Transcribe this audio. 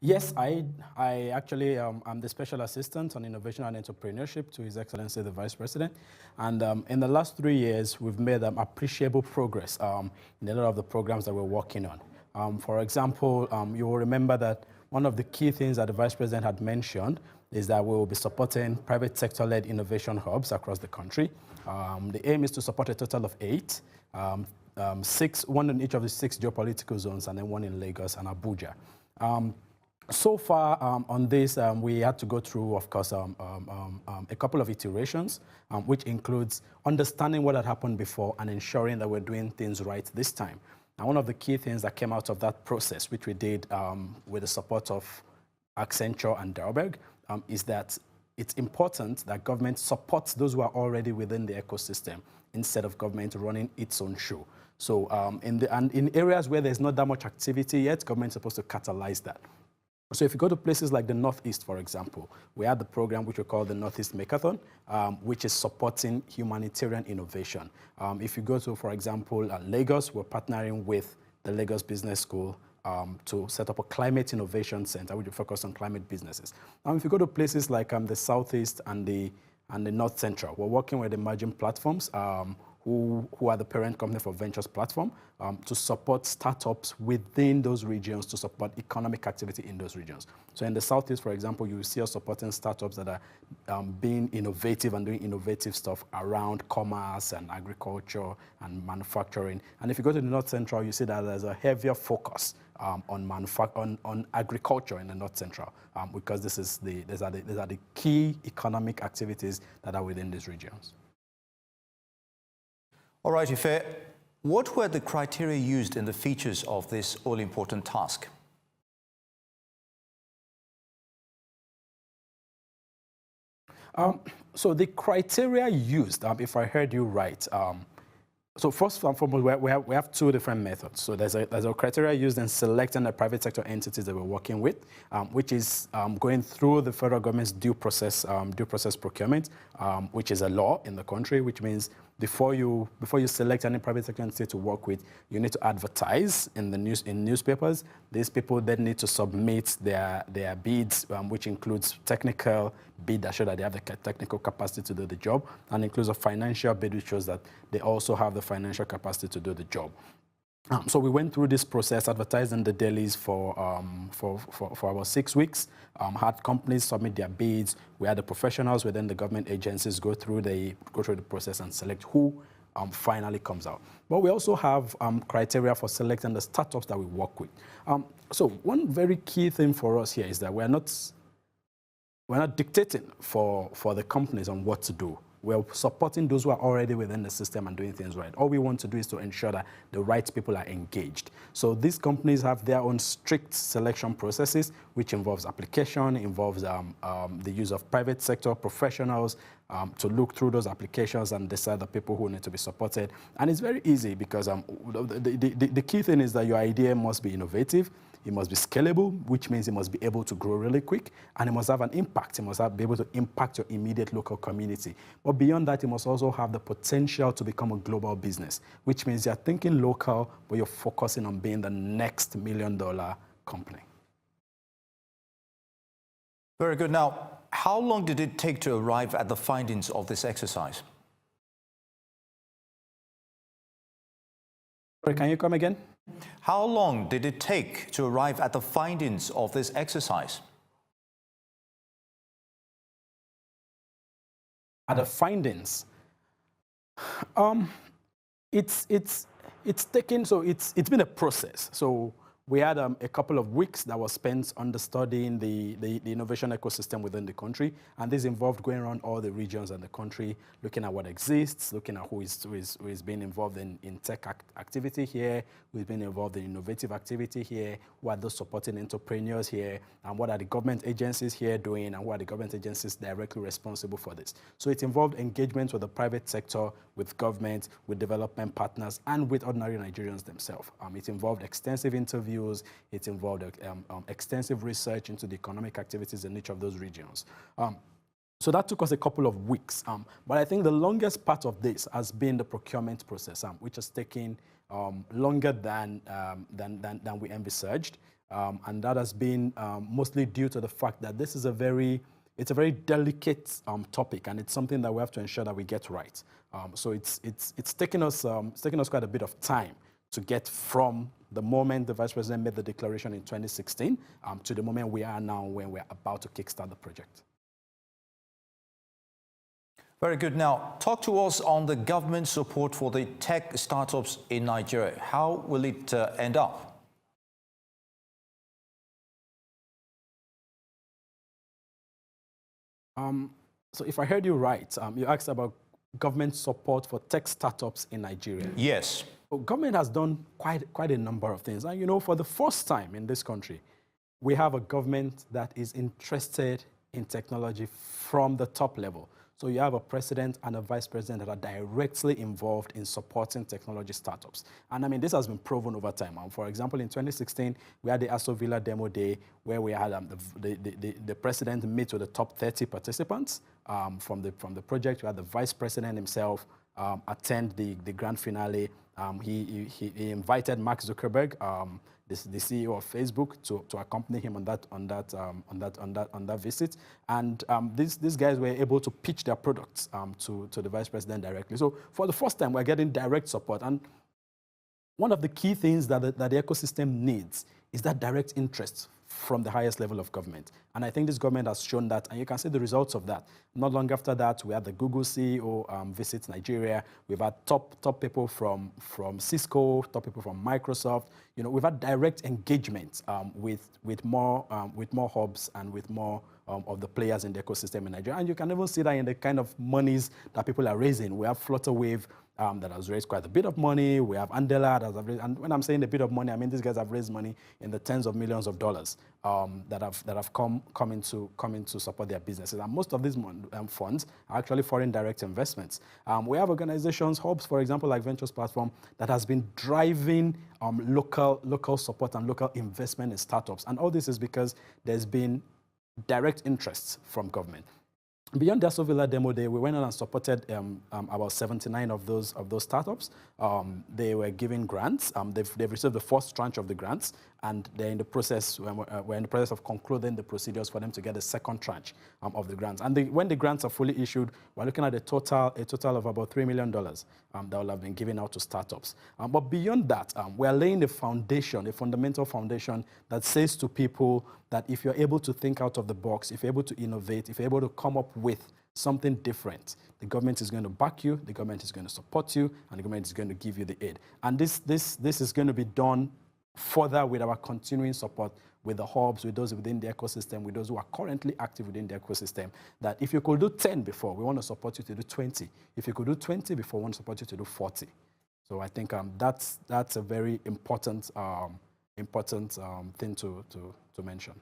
Yes, I actually am the Special Assistant on Innovation and Entrepreneurship to His Excellency the Vice President. And in the last 3 years, we've made appreciable progress in a lot of the programs that we're working on. For example, you will remember that one of the key things that the Vice President had mentioned is that we will be supporting private sector-led innovation hubs across the country. The aim is to support a total of 8, 6, one in each of the 6 geopolitical zones, and then 1 in Lagos and Abuja. So far on this, we had to go through, of course, a couple of iterations, which includes understanding what had happened before and ensuring that we're doing things right this time. Now, one of the key things that came out of that process, which we did with the support of Accenture and Dalberg, is that it's important that government supports those who are already within the ecosystem instead of government running its own show. So in areas where there's not that much activity yet, government is supposed to catalyze that. So if you go to places like the Northeast, for example, we had the program which we call the Northeast Makeathon, which is supporting humanitarian innovation. If you go to, for example, Lagos, we're partnering with the Lagos Business School to set up a climate innovation center which will focus on climate businesses. If you go to places like the Southeast and the North Central, we're working with emerging platforms who are the parent company for Ventures Platform to support startups within those regions to support economic activity in those regions. So in the Southeast, for example, you will see us supporting startups that are being innovative and doing innovative stuff around commerce and agriculture and manufacturing. And if you go to the North Central, you see that there's a heavier focus on agriculture in the North Central because these are the key economic activities that are within these regions. All right, Ife, what were the criteria used in the features of this all-important task? So the criteria used, if I heard you right, so first and foremost, we have 2 different methods. So there's a criteria used in selecting the private sector entities that we're working with, which is going through the federal government's due process procurement, which is a law in the country, which means before you select any private sector entity to work with, you need to advertise in newspapers. These people then need to submit their bids, which includes technical bid that show that they have the technical capacity to do the job, and includes a financial bid which shows that they also have the financial capacity to do the job. So we went through this process, advertised in the dailies for about 6 weeks, had companies submit their bids. We had the professionals within the government agencies go through the process and select who finally comes out. But we also have criteria for selecting the startups that we work with. So one very key thing for us here is that we're not dictating for the companies on what to do. We're supporting those who are already within the system and doing things right. All we want to do is to ensure that the right people are engaged. So these companies have their own strict selection processes, which involves application, involves the use of private sector professionals to look through those applications and decide the people who need to be supported. And it's very easy because the key thing is that your idea must be innovative. It must be scalable, which means it must be able to grow really quick, and it must have an impact. It must be able to impact your immediate local community. But beyond that, it must also have the potential to become a global business, which means you're thinking local, but you're focusing on being the next $1 million company. Very good. Now, how long did it take to arrive at the findings of this exercise? Sorry, can you come again? How long did it take to arrive at the findings of this exercise? At the findings, it's been a process. So we had a couple of weeks that was spent understudying the innovation ecosystem within the country, and this involved going around all the regions in the country, looking at what exists, looking at who is being involved in tech activity here, who's been involved in innovative activity here, who are those supporting entrepreneurs here, and what are the government agencies here doing, and what are the government agencies directly responsible for this. So it involved engagement with the private sector, with government, with development partners, and with ordinary Nigerians themselves. It involved extensive interviews. It involved extensive research into the economic activities in each of those regions. So that took us a couple of weeks. But I think the longest part of this has been the procurement process, which has taken longer than we envisaged. And that has been mostly due to the fact that this is it's a very delicate topic, and it's something that we have to ensure that we get right. So it's taken us quite a bit of time to get from the moment the Vice President made the declaration in 2016 to the moment we are now when we're about to kickstart the project. Very good. Now, talk to us on the government support for the tech startups in Nigeria. How will it end up? So if I heard you right, you asked about government support for tech startups in Nigeria. Yes. Well, government has done quite a number of things. And you know, for the first time in this country, we have a government that is interested in technology from the top level. So you have a president and a vice president that are directly involved in supporting technology startups. And I mean, this has been proven over time. For example, in 2016, we had the Aso Villa Demo Day where we had the president meet with the top 30 participants from the project. We had the vice president himself attend the grand finale. He invited Mark Zuckerberg, the CEO of Facebook, to accompany him on that visit, and these guys were able to pitch their products to the vice president directly. So for the first time, we're getting direct support, and one of the key things that the ecosystem needs is that direct interest from the highest level of government. And I think this government has shown that, and you can see the results of that. Not long after that, we had the Google CEO visit Nigeria. We've had top people from Cisco, top people from Microsoft. You know, we've had direct engagement with more hubs and with more of the players in the ecosystem in Nigeria. And you can even see that in the kind of monies that people are raising. We have Flutterwave that has raised quite a bit of money. We have Andela that has raised, and when I'm saying a bit of money, I mean these guys have raised money in the tens of millions of dollars that have come into support their businesses. And most of these funds are actually foreign direct investments. We have organizations, hubs, for example, like Ventures Platform, that has been driving local support and local investment in startups. And all this is because there's been direct interests from government. Beyond the Aso Villa Demo Day, we went on and supported about 79 of those startups. They were given grants. They've received the first tranche of the grants, and they're in the process. We're in the process of concluding the procedures for them to get the second tranche of the grants. And when the grants are fully issued, we're looking at a total of about $3 million that will have been given out to startups. But beyond that, we're laying a fundamental foundation that says to people that if you're able to think out of the box, if you're able to innovate, if you're able to come up with something different, the government is going to back you, the government is going to support you, and the government is going to give you the aid. And this is going to be done further with our continuing support with the hubs, with those within the ecosystem, with those who are currently active within the ecosystem, that if you could do 10 before, we want to support you to do 20. If you could do 20 before, we want to support you to do 40. So I think that's a very important thing to mention.